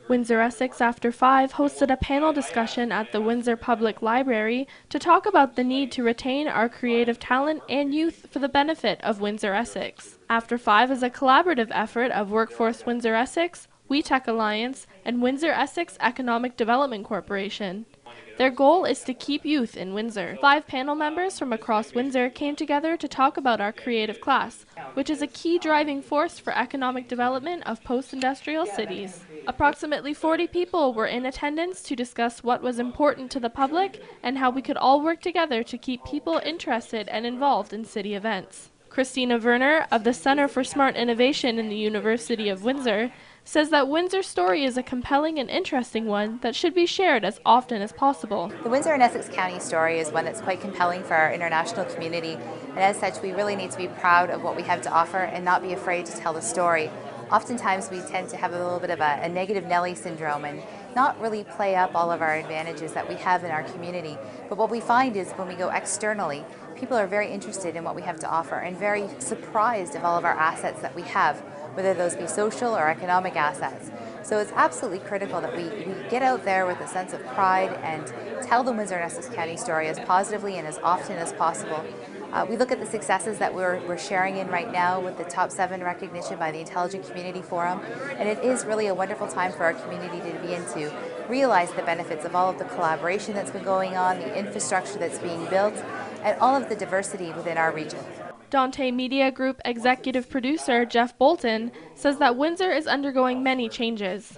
Windsor Essex After 5 hosted a panel discussion at the Windsor Public Library to talk about the need to retain our creative talent and youth for the benefit of Windsor Essex. After 5 is a collaborative effort of Workforce Windsor Essex, WeTech Alliance, and Windsor Essex Economic Development Corporation. Their goal is to keep youth in Windsor. 5 panel members from across Windsor came together to talk about our creative class, which is a key driving force for economic development of post-industrial cities. Approximately 40 people were in attendance to discuss what was important to the public and how we could all work together to keep people interested and involved in city events. Christina Werner of the Center for Smart Innovation in the University of Windsor says that Windsor's story is a compelling and interesting one that should be shared as often as possible. The Windsor and Essex County story is one that's quite compelling for our international community, and as such we really need to be proud of what we have to offer and not be afraid to tell the story. Oftentimes we tend to have a little bit of a negative Nelly syndrome and not really play up all of our advantages that we have in our community. But what we find is when we go externally, people are very interested in what we have to offer and very surprised of all of our assets that we have, whether those be social or economic assets. So it's absolutely critical that we get out there with a sense of pride and tell the Windsor and Essex County story as positively and as often as possible. We look at the successes that we're sharing in right now with the top 7 recognition by the Intelligent Community Forum, and it is really a wonderful time for our community to be in to realize the benefits of all of the collaboration that's been going on, the infrastructure that's being built, and all of the diversity within our region. Dante Media Group executive producer Jeff Bolton says that Windsor is undergoing many changes.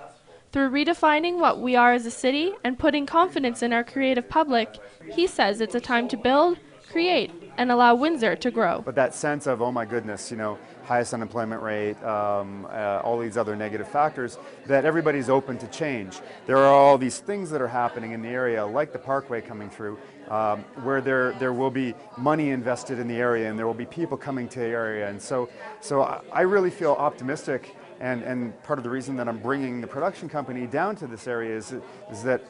Through redefining what we are as a city and putting confidence in our creative public, he says it's a time to build, create, and allow Windsor to grow. But that sense of, oh my goodness, highest unemployment rate, all these other negative factors, that everybody's open to change. There are all these things that are happening in the area, like the Parkway coming through, where there will be money invested in the area and there will be people coming to the area. And so I really feel optimistic, and part of the reason that I'm bringing the production company down to this area is that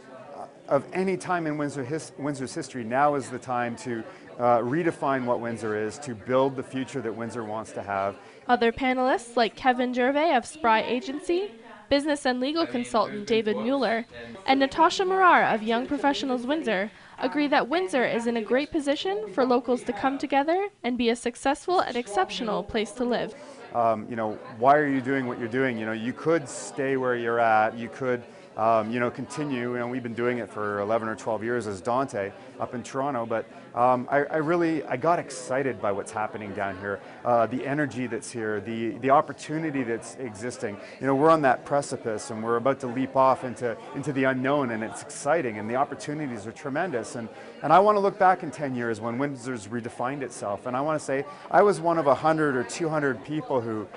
of any time in Windsor's history, now is the time to redefine what Windsor is, to build the future that Windsor wants to have. Other panelists like Kevin Gervais of Spry Agency, business and legal consultant David Mueller, and Natasha Marar of Young Professionals Windsor agree that Windsor is in a great position for locals to come together and be a successful and exceptional place to live. Why are you doing what you're doing? You could stay where you're at, you could continue. We've been doing it for 11 or 12 years as Dante up in Toronto, but I got excited by what's happening down here, the energy that's here, the opportunity that's existing. We're on that precipice and we're about to leap off into the unknown, and it's exciting and the opportunities are tremendous. And I want to look back in 10 years when Windsor's redefined itself, and I want to say I was one of 100 or 200 people who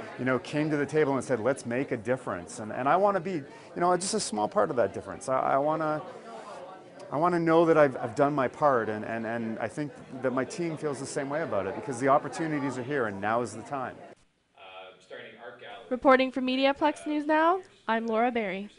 came to the table and said, let's make a difference. And I want to be just a small part of that difference. I want to know that I've done my part, and I think that my team feels the same way about it, because the opportunities are here and now is the time. Reporting for Mediaplex News Now, I'm Laura Berry.